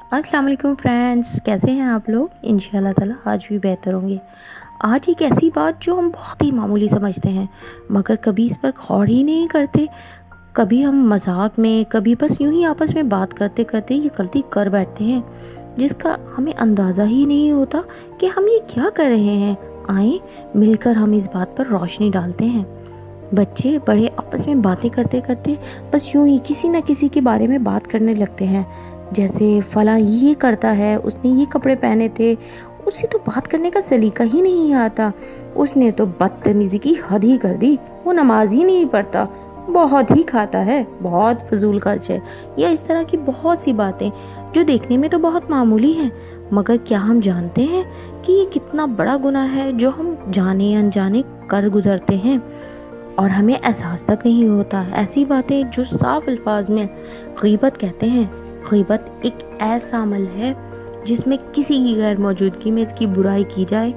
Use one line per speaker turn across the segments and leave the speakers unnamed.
अस्सलाम वालेकुम फ्रेंड्स, कैसे हैं आप लोग। इंशाल्लाह ताला आज भी बेहतर होंगे। आज एक ऐसी बात जो हम बहुत ही मामूली समझते हैं मगर कभी इस पर गौर ही नहीं करते। कभी हम मजाक में, कभी बस यूं ही आपस में बात करते करते ये गलती कर बैठते हैं जिसका हमें अंदाज़ा ही नहीं होता कि हम ये क्या कर रहे हैं। आए मिलकर हम इस बात पर रोशनी डालते हैं। बच्चे बड़े आपस में बातें करते करते बस यूं ही किसी न किसी के बारे में बात करने लगते हैं, जैसे फलां ये करता है, उसने ये कपड़े पहने थे, उसे तो बात करने का सलीका ही नहीं आता, उसने तो बदतमीजी की हद ही कर दी, वो नमाज ही नहीं पढ़ता, बहुत ही खाता है, बहुत फजूल खर्च है, या इस तरह की बहुत सी बातें जो देखने में तो बहुत मामूली हैं मगर क्या हम जानते हैं कि ये कितना बड़ा गुनाह है जो हम जाने अनजाने कर गुजरते हैं और हमें एहसास तक नहीं होता। ऐसी बातें जो साफ अल्फाज में गीबत कहते हैं। गीबत एक ऐसा अमल है जिसमें किसी की गैर मौजूदगी में इसकी बुराई की जाए,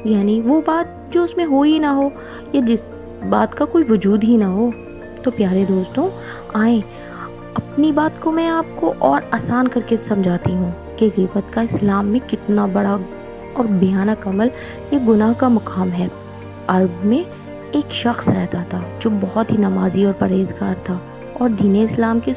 यानी वो बात जो उसमें हो ही ना हो या जिस बात का कोई वजूद ही ना हो। तो प्यारे दोस्तों, आए अपनी बात को मैं आपको और आसान करके समझाती हूँ कि गीबत का इस्लाम में कितना बड़ा और भयानक अमल या गुनाह का मुकाम है। अरब में एक शख्स रहता था जो बहुत ही नमाजी और परहेजगार था और दीन इस्लाम के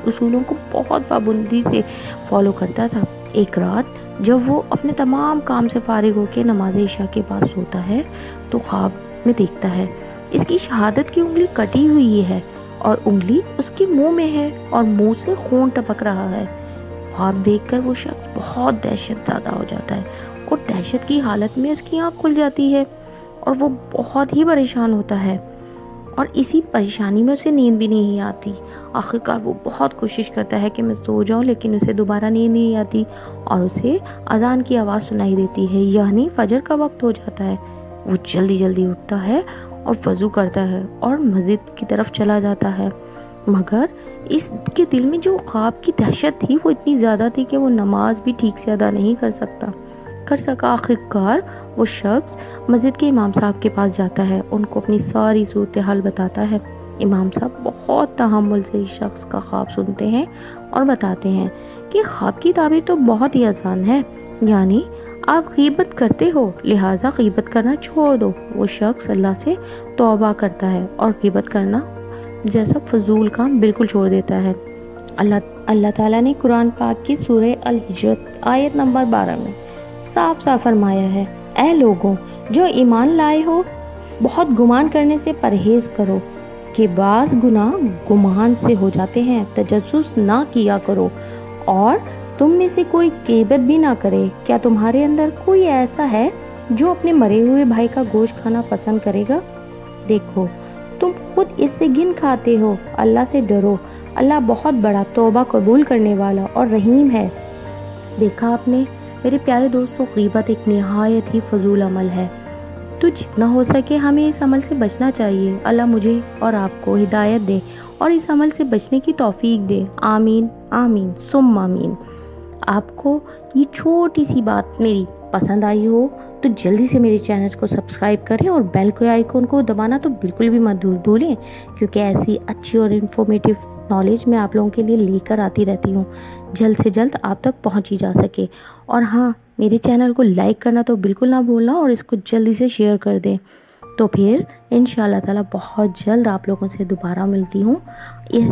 उसूलों को बहुत पाबंदी से फॉलो करता था। एक रात जब वो अपने तमाम काम से फारिग होकर नमाज इशा के पास सोता है तो ख्वाब में देखता है इसकी शहादत की उंगली कटी हुई है और उंगली उसके मुंह में है और मुंह से खून टपक रहा है। ख्वाब देखकर वो शख्स बहुत दहशत ज़्यादा हो जाता है और दहशत की हालत में उसकी आँख खुल जाती है और वो बहुत ही परेशान होता है और इसी परेशानी में उसे नींद भी नहीं आती। आखिरकार वो बहुत कोशिश करता है कि मैं सो जाऊं, लेकिन उसे दोबारा नींद नहीं आती और उसे अजान की आवाज़ सुनाई देती है, यानी फजर का वक्त हो जाता है। वो जल्दी जल्दी उठता है और वज़ू करता है और मस्जिद की तरफ चला जाता है, मगर इसके दिल में जो ख्वाब की दहशत थी वो इतनी ज़्यादा थी कि वो नमाज भी ठीक से अदा नहीं कर सका। आखिरकार वो शख्स मस्जिद के इमाम साहब के पास जाता है, उनको अपनी सारी सूरत हाल बताता है। इमाम साहब बहुत तहम्मुल से इस शख्स का ख्वाब सुनते हैं और बताते हैं कि ख्वाब की ताबीर तो बहुत ही आसान है, यानी आप गीबत करते हो लिहाजा गीबत करना छोड़ दो। वो शख्स अल्लाह से तौबा करता है और गीबत करना जैसा फजूल काम बिल्कुल छोड़ देता है। अल्लाह ताला ने कुरान पाक की सूरह अल हिजरत आयत नंबर 12 में साफ साफ फरमाया है, ऐ लोगों जो ईमान लाए हो, बहुत गुमान करने से परहेज करो कि बाज़ गुनाह गुमान से हो जाते हैं। तजस्सुस ना किया करो और तुम में से कोई गीबत भी ना करे। क्या तुम्हारे अंदर कोई ऐसा है जो अपने मरे हुए भाई का गोश्त खाना पसंद करेगा? देखो तुम खुद इससे घिन खाते हो। अल्लाह से डरो, अल्लाह बहुत बड़ा तौबा कबूल करने वाला और रहीम है। देखा आपने मेरे प्यारे दोस्तों, गीबत एक निहायत ही फजूल अमल है, तो जितना हो सके हमें इस अमल से बचना चाहिए। अल्लाह मुझे और आपको हिदायत दे और इस अमल से बचने की तौफीक दे। आमीन आमीन सुम आमीन। आपको ये छोटी सी बात मेरी पसंद आई हो तो जल्दी से मेरे चैनल को सब्सक्राइब करें और बेल के आइकन को दबाना तो बिल्कुल भी मत भूलें, क्योंकि ऐसी अच्छी और इन्फॉर्मेटिव नॉलेज मैं आप लोगों के लिए लेकर आती रहती हूँ, जल्द से जल्द आप तक पहुँची जा सके। और हाँ, मेरे चैनल को लाइक करना तो बिल्कुल ना भूलना और इसको जल्दी से शेयर कर दें। तो फिर इंशाल्लाह ताला बहुत जल्द आप लोगों से दोबारा मिलती हूँ ऐसी